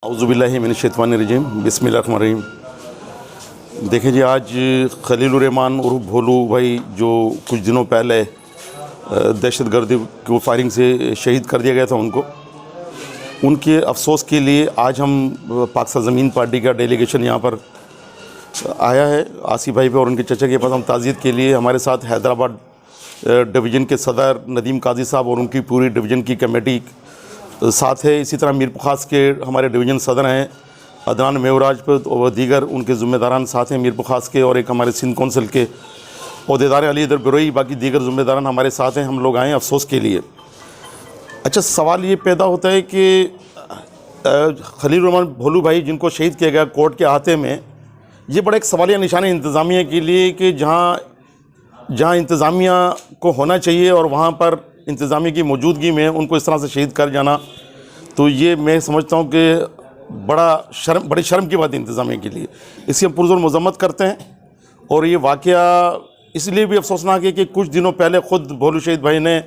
औज़ुबिल्लाहि मिनश्शैतानिर्रजीम बिस्मिल्लाहिर्रहमानिर्रहीम। देखिए जी, आज खलीलुर रहमान उर्फ भोलू भाई जो कुछ दिनों पहले दहशतगर्दी को फायरिंग से शहीद कर दिया गया था, उनके अफसोस के लिए आज हम पाक सरज़मीन पार्टी का डेलीगेशन यहाँ पर आया है। आसिफ भाई पे और उनके चचा के पास हम ताज़ियत के लिए हमारे साथ हैदराबाद डिवीज़न के सदर नदीम काजी साहब और उनकी पूरी डिवीज़न की कमेटी साथ है। इसी तरह मीर खास के हमारे डिवीज़न सदर हैं अदनान मेवराज पर और दीगर उनके ज़िम्मेदारान साथ हैं मीर खास के, और एक हमारे सिंध कौंसिल के अहदेदार अली इधर बिरोई, बाकी दीगर ज़िम्मेदारान हमारे साथ हैं। हम लोग आए अफसोस के लिए। अच्छा, सवाल ये पैदा होता है कि खलीलुर रहमान भोलू भाई जिनको शहीद किया गया कोर्ट के अहाते में, ये बड़ा एक सवालिया निशान है इंतज़ामिया के लिए कि जहाँ इंतज़ामिया को होना चाहिए और वहाँ पर इंतज़ामिया की मौजूदगी में उनको इस तरह से शहीद कर जाना, तो ये मैं समझता हूँ कि बड़ी शर्म की बात है इंतज़ामिया के लिए। इसकी हम पुरज़ोर मज़म्मत करते हैं। और ये वाक़या इसलिए भी अफसोसनाक है कि कुछ दिनों पहले ख़ुद भोलू शहीद भाई ने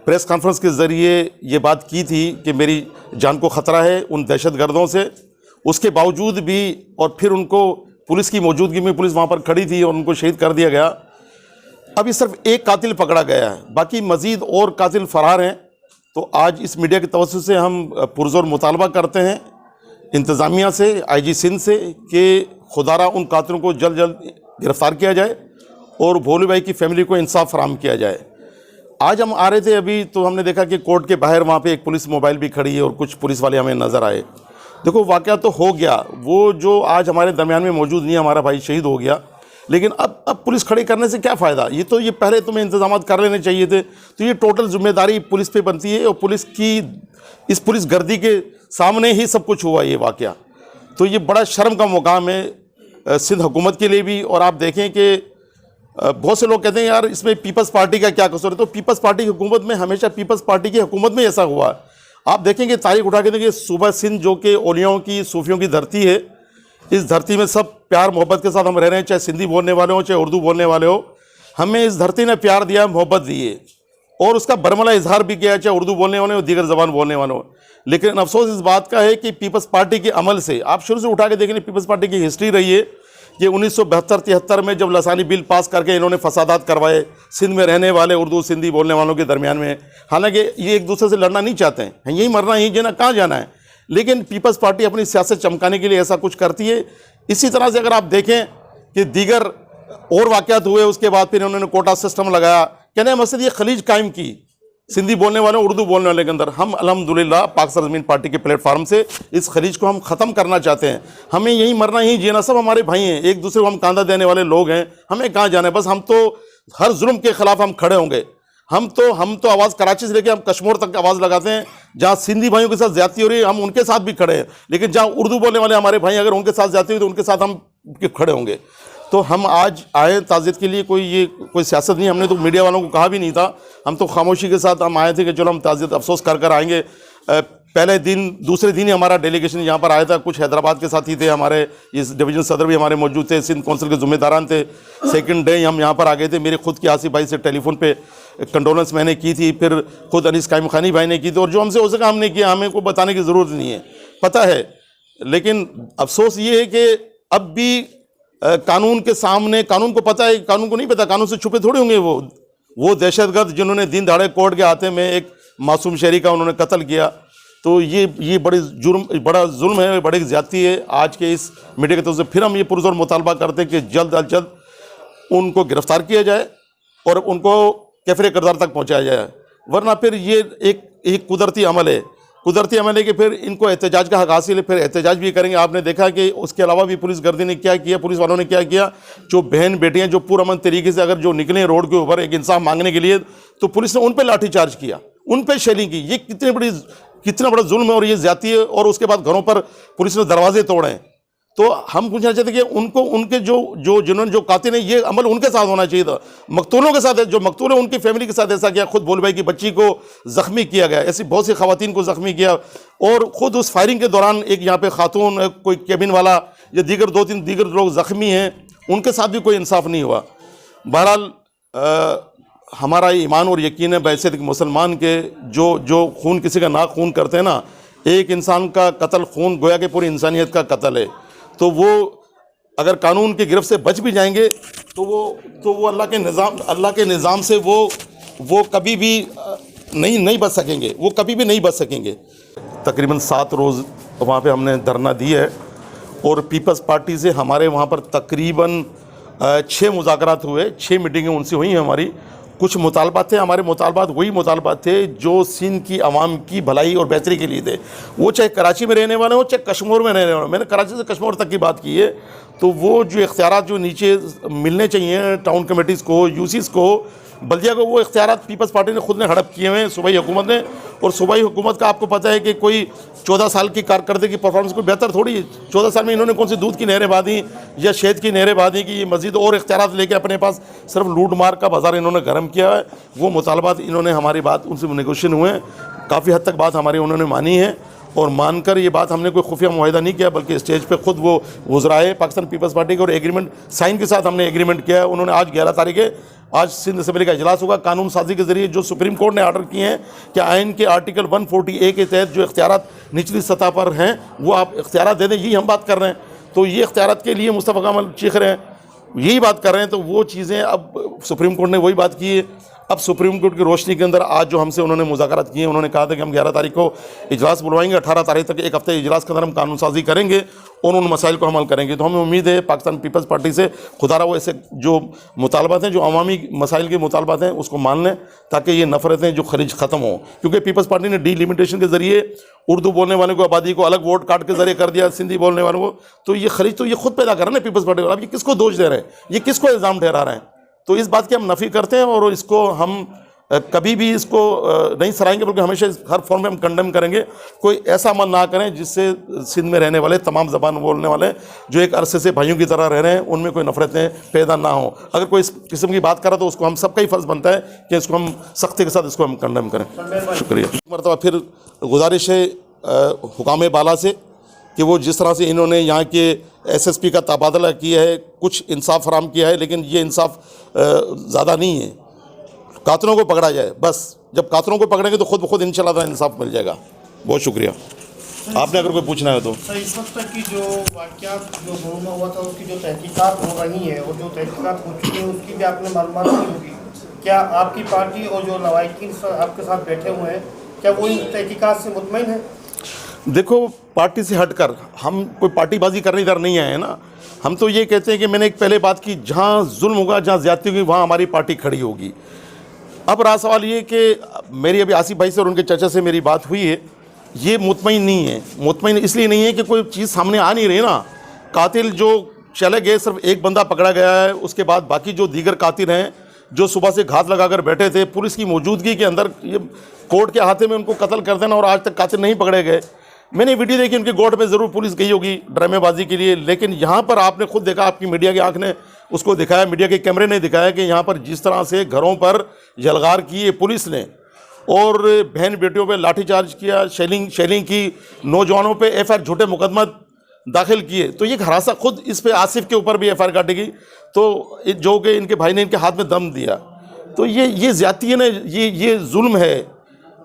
प्रेस कॉन्फ्रेंस के ज़रिए ये बात की थी कि मेरी जान को ख़तरा है उन दहशतगर्दों से। उसके बावजूद भी और फिर उनको पुलिस की मौजूदगी में, पुलिस वहाँ पर खड़ी थी और उनको शहीद कर दिया गया। अभी सिर्फ एक कातिल पकड़ा गया है, बाकी मज़ीद और कातिल फ़रार हैं। तो आज इस मीडिया के तवज्जुह से हम पुरज़ोर मुतालबा करते हैं इंतज़ामिया से, IG सिंध से, कि खुदारा उन कातिलों को जल्द जल्द गिरफ़्तार किया जाए और भोलू भाई की फ़ैमिली को इंसाफ फराहम किया जाए। आज हम आ रहे थे अभी, तो हमने देखा कि कोर्ट के बाहर वहाँ पे एक पुलिस मोबाइल भी खड़ी है और कुछ पुलिस वाले हमें नज़र आए। देखो, वाक़या तो हो गया, वो जो आज हमारे दरमियान में मौजूद नहीं, हमारा भाई शहीद हो गया, लेकिन अब पुलिस खड़ी करने से क्या फ़ायदा। ये पहले तुम्हें इंतज़ामात कर लेने चाहिए थे। तो ये टोटल जिम्मेदारी पुलिस पे बनती है और इस पुलिस गर्दी के सामने ही सब कुछ हुआ ये वाक़या। तो ये बड़ा शर्म का मुकाम है सिंध हुकूमत के लिए भी। और आप देखें कि बहुत से लोग कहते हैं यार इसमें पीपल्स पार्टी का क्या कसूर है। तो पीपल्स पार्टी की हुकूमत में हमेशा पीपल्स पार्टी की हुकूमत में ऐसा हुआ है। आप देखेंगे तारीख उठा के देखिए, सूबा सिंध जो कि औलियाओं की, सूफियों की धरती है, इस धरती में सब प्यार मोहब्बत के साथ हम रह रहे हैं, चाहे सिंधी बोलने वाले हो चाहे उर्दू बोलने वाले हो। हमें इस धरती ने प्यार दिया, मोहब्बत दी है और उसका बरमला इजहार भी किया, चाहे उर्दू बोलने वाले हो दीगर ज़बान बोलने वाले हो। लेकिन अफसोस इस बात का है कि पीपल्स पार्टी के अमल से, आप शुरू से उठा के देखेंगे पीपल्स पार्टी की हिस्ट्री रही है कि 1972-73 में जब लसानी बिल पास करके इन्होंने फसादात करवाए सिंध में रहने वाले उर्दू सिंधी बोलने वालों के दरमियान में। हालांकि ये एक दूसरे से लड़ना नहीं चाहते हैं, यही मरना यही जीना, कहाँ जाना है, लेकिन पीपल्स पार्टी अपनी सियासत चमकाने के लिए ऐसा कुछ करती है। इसी तरह से अगर आप देखें कि दीगर और वाक़यात हुए, उसके बाद फिर उन्होंने कोटा सिस्टम लगाया, कहने मकसद ये खलीज कायम की सिंधी बोलने वाले उर्दू बोलने वाले के अंदर। हम अल्हम्दुलिल्लाह पाक सरज़मीन पार्टी के प्लेटफार्म से इस खलीज को हम ख़त्म करना चाहते हैं। हमें यही मरना यही जीना, सब हमारे भाई हैं, एक दूसरे को हम कांधा देने वाले लोग हैं। हमें कहाँ जाना है, बस हम तो हर जुल्म के ख़िलाफ़ हम खड़े होंगे। हम तो आवाज़ कराची से लेकर हम कश्मीर तक आवाज़ लगाते हैं। जहाँ सिंधी भाइयों के साथ ज़्यादती हो रही है हम उनके साथ भी खड़े हैं, लेकिन जहाँ उर्दू बोलने वाले हमारे भाई अगर उनके साथ ज़्यादती हुई तो उनके साथ हम खड़े होंगे। तो हम आज आए ताज़ियत के लिए, कोई सियासत नहीं, हमने तो मीडिया वालों को कहा भी नहीं था। हम तो खामोशी के साथ हम आए थे कि चलो हम ताज़ियत अफसोस कर आएंगे। पहले दिन, दूसरे दिन ही हमारा डेलीगेशन यहाँ पर आया था, कुछ हैदराबाद के साथी थे, हमारे इस डिवीज़न सदर भी हमारे मौजूद थे, सिंध कौंसिल के ज़िम्मेदारान थे। सेकंड डे हम यहाँ पर आ गए थे। मेरे खुद के आसिफ भाई से टेलीफोन पे कंडोलेंस मैंने की थी, फिर खुद अनीस कायम खानी भाई ने की थी, और जो हमसे हो सका हमने किया। हमें को बताने की ज़रूरत नहीं है, पता है। लेकिन अफसोस ये है कि अब भी कानून के सामने, कानून को पता है, कानून को नहीं पता, कानून से छुपे थोड़े होंगे वो दहशतगर्द जिन्होंने दिन दहाड़े कोर्ट के हाथे में एक मासूम शहरी का उन्होंने कत्ल किया। तो ये बड़ा जुल्म है, बड़ी ज़्यादती है। आज के इस मीडिया के तौर से फिर हम ये पुरज़ोर मुतालबा करते हैं कि जल्द अज जल्द उनको गिरफ़्तार किया जाए और उनको कैफ़रे किरदार तक पहुँचाया जाए, वरना फिर ये एक कुदरती अमल है कि फिर इनको एहतजाज का हक़ हासिल है, फिर एहतजाज भी करेंगे। आपने देखा कि उसके अलावा भी पुलिस गर्दी ने क्या किया, पुलिस वालों ने क्या किया। जो बहन बेटियां जो पुरअमन तरीके से अगर जो निकले रोड के ऊपर एक इंसाफ मांगने के लिए, तो पुलिस ने उन पर लाठीचार्ज किया, उन पर शेलिंग की। ये कितना बड़ा जुल्म है और ये ज़्यादती है। और उसके बाद घरों पर पुलिस ने दरवाजे तोड़े हैं। तो हम पूछना चाहते हैं कि उनके जिन्होंने जो कातिल हैं, ये अमल उनके साथ होना चाहिए था, मकतूलों के साथ है। जो मकतूल है उनकी फैमिली के साथ ऐसा किया। खुद भोलू भाई की बच्ची को ज़ख्मी किया गया, ऐसी बहुत सी ख़वातीन को ज़ख्मी किया। और ख़ुद उस फायरिंग के दौरान एक यहाँ पे खातून, कोई केबिन वाला या दीगर 2-3 दीगर लोग ज़ख्मी हैं, उनके साथ भी कोई इंसाफ नहीं हुआ। बहरहाल हमारा ईमान और यकीन है, बैसियत मुसलमान के जो खून किसी का ना खून करते हैं ना, एक इंसान का कत्ल खून गोया कि पूरी इंसानियत का कत्ल है। तो वो अगर कानून की गिरफ्त से बच भी जाएंगे तो वो अल्लाह के निज़ाम से वो कभी भी नहीं बच सकेंगे, वो कभी भी नहीं बच सकेंगे। तकरीबन 7 रोज़ वहाँ पे हमने धरना दी है और पीपल्स पार्टी से हमारे वहाँ पर तकरीबन 6 मुज़ाकरात हुए, 6 मीटिंगें उनसे हुई हैं हमारी। कुछ मुतालबात थे, हमारे मुतालबात वही मुतालबात थे जो सिंध की आवाम की भलाई और बेहतरी के लिए थे। वो चाहे कराची में रहने वाले हो, चाहे कश्मीर में रहने वाले। मैंने कराची से कश्मीर तक की बात की है। तो वो जो इख्तियारात जो नीचे मिलने चाहिए टाउन कमेटीज़ को, यूसीज़ को, बल्दिया को, वो इख्तियारात पीपल्स पार्टी ने खुद ने हड़प किए हुए हैं सूबाई हुकूमत ने। और सूबाई हुकूमत का आपको पता है कि कोई 14 साल की कारकर्दगी परफॉर्मेंस कोई बेहतर थोड़ी है। 14 साल में इन्होंने कौन सी दूध की नहरें बांधी या शहद की नहरें बांधी कि ये मज़ीद और इख्तियारात लेके अपने पास सिर्फ लूट मार का बाजार इन्होंने गर्म किया है। वो मुतालबात इन्होंने हमारी बात उनसे नेगोशिएशन हुए हैं, काफ़ी हद तक बात हमारी उन्होंने मानी है। और मानकर ये बात हमने कोई खुफिया मुआहिदा नहीं किया, बल्कि स्टेज पे खुद वो वज़राए पाकिस्तान पीपल्स पार्टी के और एग्रीमेंट साइन के साथ हमने एग्रीमेंट किया है। उन्होंने आज 11 तारीख है, आज सिंध असेंबली का इजलास होगा। कानून साजी के ज़रिए जो सुप्रीम कोर्ट ने आर्डर किए हैं कि आइन के आर्टिकल 140A के तहत जो इख्तियारात निचली सतह पर हैं वो आप इख्तियारात दे दें, यही हम बात कर रहे हैं। तो ये इख्तियारात के लिए मुस्तफ़ा कमाल चीख रहे हैं, यही बात कर रहे हैं। तो वो चीज़ें अब सुप्रीम कोर्ट ने वही बात की है। अब सुप्रीम कोर्ट की रोशनी के अंदर आज जो हमसे उन्होंने मुज़ाकरात किए, उन्होंने कहा था कि हम 11 तारीख को इजलास बुलवाएंगे, 18 तारीख तक एक हफ्ते इजलास के अंदर हम कानून साजी करेंगे और उन मसाइल को हल करेंगे। तो हमें उम्मीद है पाकिस्तान पीपल्स पार्टी से खुदारा वो ऐसे जो मुतालबात हैं, जो अवामी मसाइल के मुतालबात हैं, उसको मान लें ताकि ये नफ़रतें जो खरीज ख़त्म हों। क्योंकि पीपल्स पार्टी ने डीलिमिटेशन के ज़रिए उर्दू बोलने वाले को, आबादी को अलग वोट कार्ड के ज़रिए कर दिया, सिंधी बोलने वालों को। तो ये खरीज तो ये खुद पैदा कर रहे हैं पीपल्स पार्टी। अब ये किसको दोष दे रहे हैं, ये किसको इल्ज़ाम ठहरा रहे हैं? तो इस बात की हम नफ़ी करते हैं और इसको हम कभी भी इसको नहीं सराहेंगे, बल्कि हमेशा हर फॉर्म में हम कंडेम करेंगे। कोई ऐसा अमल ना करें जिससे सिंध में रहने वाले तमाम ज़बान बोलने वाले जो एक अरसे से भाइयों की तरह रह रहे हैं, उनमें कोई नफरतें पैदा ना हो। अगर कोई इस किस्म की बात करा तो उसको हम सबका ही फ़र्ज़ बनता है कि इसको हम सख्ती के साथ इसको हम कंडेम करें। शुक्रिया। एक मरतबा फिर गुजारिश है हुकाम बाला से कि वो जिस तरह से इन्होंने यहाँ के SSP का तबादला किया है, कुछ इंसाफ फराम किया है, लेकिन ये इंसाफ ज़्यादा नहीं है। कातिलों को पकड़ा जाए, बस जब कातिलों को पकड़ेंगे तो खुद ब खुद इंशाल्लाह ताला इंसाफ मिल जाएगा। बहुत शुक्रिया। आपने अगर कोई पूछना है तो सर, इस वक्त तक की जो वाक़यात जो गाँव में हुआ था उसकी जो तहकीकात हो रही है और जो तहकीकात हो चुकी है उसकी भी आपने मालूमात दी होगी। क्या आपकी पार्टी और जो लवाहिकीन आपके साथ बैठे हुए हैं, क्या वो इन तहकीकात से मुतमईन है? देखो, पार्टी से हटकर हम कोई पार्टीबाजी करने इधर नहीं आए हैं ना। हम तो ये कहते हैं कि मैंने एक पहले बात की, जहाँ जुल्म होगा, जहाँ ज़्यादती होगी, वहाँ हमारी पार्टी खड़ी होगी। अब रहा सवाल ये कि मेरी अभी आसिफ भाई से और उनके चाचा से मेरी बात हुई है, ये मुतमईन नहीं है। मुतमईन इसलिए नहीं है कि कोई चीज़ सामने आ नहीं रही ना। कातिल जो चले गए, सिर्फ एक बंदा पकड़ा गया है, उसके बाद बाकी जो दीगर कातिल हैं जो सुबह से घात लगाकर बैठे थे, पुलिस की मौजूदगी के अंदर ये कोर्ट के हाथे में उनको कत्ल कर देना और आज तक कातिल नहीं पकड़े गए। मैंने वीडियो देखी, उनके गोट में ज़रूर पुलिस गई होगी ड्रामेबाजी के लिए, लेकिन यहाँ पर आपने खुद देखा, आपकी मीडिया की आंख ने उसको दिखाया, मीडिया के कैमरे ने दिखाया कि यहाँ पर जिस तरह से घरों पर जलगार किए पुलिस ने और बहन बेटियों पे लाठीचार्ज किया, शेलिंग की, नौजवानों पे FIR झूठे मुकदमा दाखिल किए। तो ये हरासा खुद इस पे आसिफ के ऊपर भी FIR काटेगी, तो जो कि इनके भाई ने इनके हाथ में दम दिया। तो ये ज़्यादती है ना, ये जुल्म है।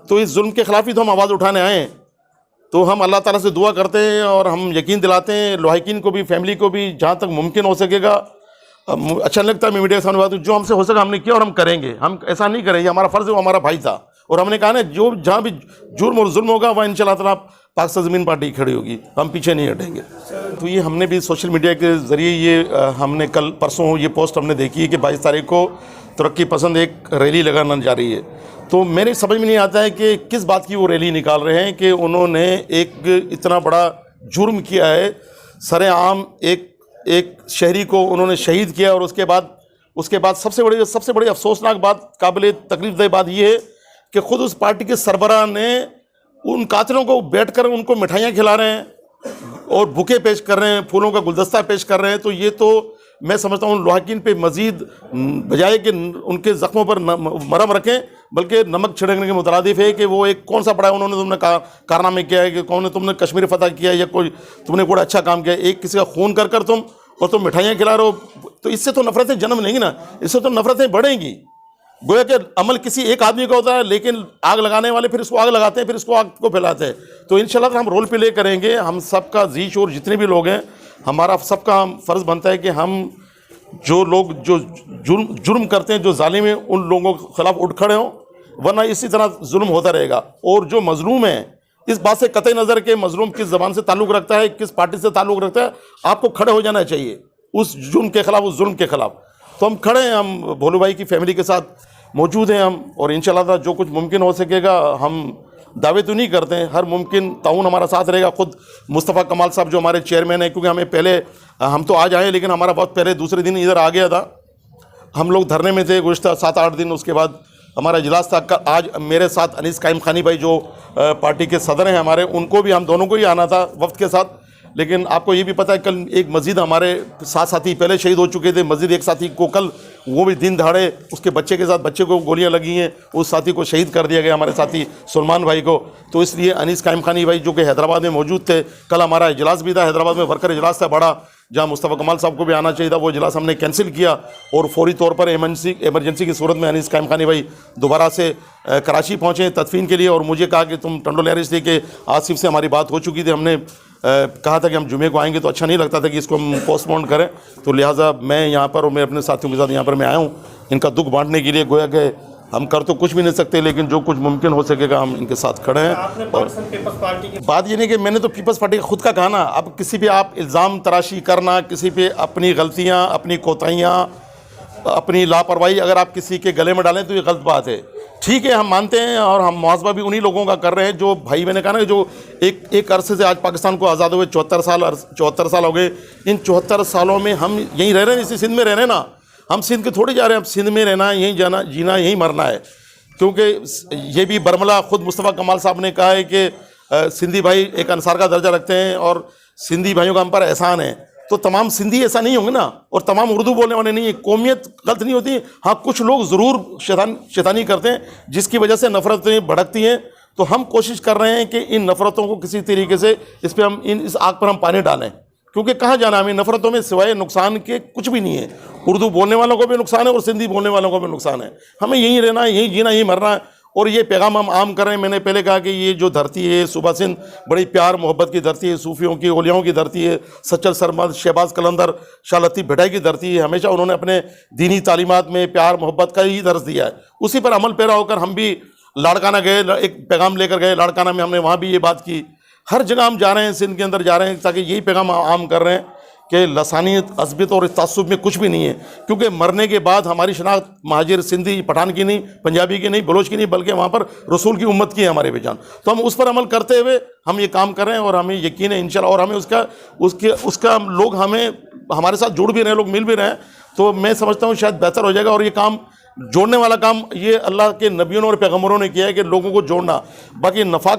तो इस जुल्म के ख़िलाफ़ ही तो हम आवाज़ उठाने आए हैं। तो हम अल्लाह ताला से दुआ करते हैं और हम यकीन दिलाते हैं लवाहिकीन को भी, फैमिली को भी, जहाँ तक मुमकिन हो सकेगा। अच्छा नहीं लगता है मैं मीडिया के सामने बात, जो हमसे हो सका हमने किया और हम करेंगे। हम ऐसा नहीं करेंगे, हमारा फ़र्ज़ है, वो हमारा भाई था। और हमने कहा ना, जो जहाँ भी जुर्म और जुल्म होगा वहाँ इंशाअल्लाह ताला पाकिस्तान ज़मीन पार्टी खड़ी होगी, हम पीछे नहीं हटेंगे। तो ये हमने भी सोशल मीडिया के ज़रिए ये हमने कल परसों ये पोस्ट हमने देखी है कि 22 तारीख को तरक्की पसंद एक रैली लगाना जा रही है। तो मेरे समझ में नहीं आता है कि किस बात की वो रैली निकाल रहे हैं कि उन्होंने एक इतना बड़ा जुर्म किया है, सरेआम एक शहरी को उन्होंने शहीद किया। और उसके बाद सबसे बड़ी अफसोसनाक बात, काबिल तकलीफ़देह बात ये है कि ख़ुद उस पार्टी के सरबराह ने उन कातिलों को बैठकर उनको मिठाइयाँ खिला रहे हैं और बुके पेश कर रहे हैं, फूलों का गुलदस्ता पेश कर रहे हैं। तो ये तो मैं समझता हूँ लवाहिकीन पे मज़ीद बजाय कि उनके ज़ख्मों पर मरहम रखें, बल्कि नमक छिड़कने के मुतरादिफ है कि वो एक कौन सा बड़ा उन्होंने तुमने कारनामे किया है कि तुमने कश्मीर फतह किया या कोई तुमने कोई अच्छा काम किया। एक किसी का खून कर तुम मिठाइयाँ खिला रहे हो, तो इससे तो नफ़रतें जन्म लेंगी ना, इससे तो नफ़रतें बढ़ेंगी। गोया कि अमल किसी एक आदमी का होता है, लेकिन आग लगाने वाले फिर इसको आग लगाते हैं, फिर इसको आग को फैलाते हैं। तो इंशाल्लाह हम रोल प्ले करेंगे, हम सबका जी शोर जितने भी लोग हैं, हमारा सबका फ़र्ज़ बनता है कि हम जो लोग जो जुर्म करते हैं, जो जालिम हैं, उन लोगों के खिलाफ उठ खड़े हों, वरना इसी तरह जुल्म होता रहेगा। और जो मजलूम है, इस बात से कतई नज़र के मजलूम किस ज़बान से ताल्लुक़ रखता है, किस पार्टी से ताल्लुक़ रखता है, आपको खड़े हो जाना चाहिए उस जुर्म के ख़िलाफ़, उस जुल्म के ख़िलाफ़। तो हम खड़े हैं, हम भोलू भाई की फैमिली के साथ मौजूद हैं हम, और इंशाल्लाह जो कुछ मुमकिन हो सकेगा, हम दावे तो नहीं करते हैं, हर मुमकिन ताउन हमारा साथ रहेगा। ख़ुद मुस्तफ़ा कमाल साहब जो हमारे चेयरमैन हैं, क्योंकि हमें पहले, हम तो आज आए लेकिन हमारा बहुत पहले दूसरे दिन इधर आ गया था, हम लोग धरने में थे गुज़श्ता 7-8 दिन, उसके बाद हमारा इजलास था। आज मेरे साथ अनीस कायम खानी भाई जो पार्टी के सदर हैं हमारे, उनको भी, हम दोनों को ही आना था वफ्द के साथ। लेकिन आपको ये भी पता है, कल एक मस्जिद हमारे 7 साथी पहले शहीद हो चुके थे, मस्जिद एक साथी को कल, वो भी दिन दहाड़े उसके बच्चे के साथ, बच्चे को गोलियां लगी हैं, उस साथी को शहीद कर दिया गया, हमारे साथी सलमान भाई को। तो इसलिए अनीस कायम खानी भाई जो कि हैदराबाद में मौजूद थे, कल हमारा इजलास भी था, हैदराबाद में वर्कर इजलास था बड़ा, जहाँ मुस्तफ़ा कमाल साहब को भी आना चाहिए था, वो इजलास हमने कैंसिल किया, और फौरी तौर पर इमरजेंसी की सूरत में अनीस कायम खानी भाई दोबारा से कराची पहुँचे तदफीन के लिए। और मुझे कहा कि तुम टंडो लहर, इसलिए कि आसिफ से हमारी बात हो चुकी थी, हमने कहा था कि हम जुमे को आएंगे, तो अच्छा नहीं लगता था कि इसको हम पोस्टपोन करें, तो लिहाजा मैं यहाँ पर और मैं अपने साथियों के साथ यहाँ पर मैं आया हूँ इनका दुख बांटने के लिए। गोया कि हम कर तो कुछ भी नहीं सकते, लेकिन जो कुछ मुमकिन हो सकेगा हम इनके साथ खड़े हैं। और पीपल्स पार्टी की बात ये नहीं कि मैंने तो पीपल्स पार्टी का खुद का कहा ना, अब किसी पे आप इल्ज़ाम तराशी करना, किसी पे अपनी गलतियाँ, अपनी कोताहियाँ, अपनी लापरवाही अगर आप किसी के गले में डालें तो ये गलत बात है। ठीक है, हम मानते हैं, और हम मुआवजा भी उन्हीं लोगों का कर रहे हैं जो भाई, मैंने कहा ना, जो एक अरसे से, आज पाकिस्तान को आज़ाद हुए 74 साल हो गए। इन 74 सालों में हम यहीं रह रहे हैं, इसी सिंध में रह रहे हैं ना, हम सिंध के थोड़ी जा रहे हैं, अब सिंध में रहना है, यहीं जाना, जीना, यहीं मरना है। क्योंकि ये भी बरमला खुद मुस्तफ़ा कमाल साहब ने कहा है कि सिंधी भाई एक अंसार का दर्जा रखते हैं और सिंधी भाइयों का हम पर एहसान है। तो तमाम सिंधी ऐसा नहीं होंगे ना, और तमाम उर्दू बोलने वाले नहीं है। कौमियत गलत नहीं होती, हाँ कुछ लोग ज़रूर शैतानी करते हैं जिसकी वजह से नफ़रतें भड़कती हैं। तो हम कोशिश कर रहे हैं कि इन नफ़रतों को किसी तरीके से इस आग पर हम पानी डालें, क्योंकि कहाँ जाना हमें नफ़रतों में, सिवाय नुकसान के कुछ भी नहीं है। उर्दू बोलने वालों को भी नुकसान है और सिंधी बोलने वालों को भी नुकसान है। हमें यहीं रहना है, यहीं जीना, यहीं मरना है। और ये पैगाम हम आम कर रहे हैं। मैंने पहले कहा कि ये जो धरती है, सूबा सिंध बड़ी प्यार मोहब्बत की धरती है, सूफियों की, औलियाओं की धरती है, सच्चर सरमद, शहबाज कलंदर, शाह लतीफ़ भिटाई की धरती है। हमेशा उन्होंने अपने दीनी तालीमात में प्यार मोहब्बत का ही दर्ज दिया है, उसी पर अमल पैरा होकर हम भी लाड़काना गए, एक पैगाम लेकर गए लाड़काना में, हमने वहाँ भी ये बात की। हर जगह हम जा रहे हैं, सिंध के अंदर जा रहे हैं, ताकि यही पैगाम आम कर रहे हैं कि लसानियत, अज़बियत और तअस्सुब में कुछ भी नहीं है। क्योंकि मरने के बाद हमारी शनाख्त महाजिर, सिंधी, पठान की नहीं, पंजाबी की नहीं, बलोच की नहीं, बल्कि वहाँ पर रसूल की उम्मत की है हमारे बेजान। तो हम उस पर अमल करते हुए हम ये काम कर रहे हैं, और हमें यकीन है इंशाल्लाह, और हमें उसका लोग हमें हमारे साथ जुड़ भी रहे हैं, लोग मिल भी रहे हैं। तो मैं समझता हूँ शायद बेहतर हो जाएगा। और ये काम, जोड़ने वाला काम, ये अल्लाह के नबियों और पैगम्बरों ने किया है कि लोगों को जोड़ना। बाकी नफाक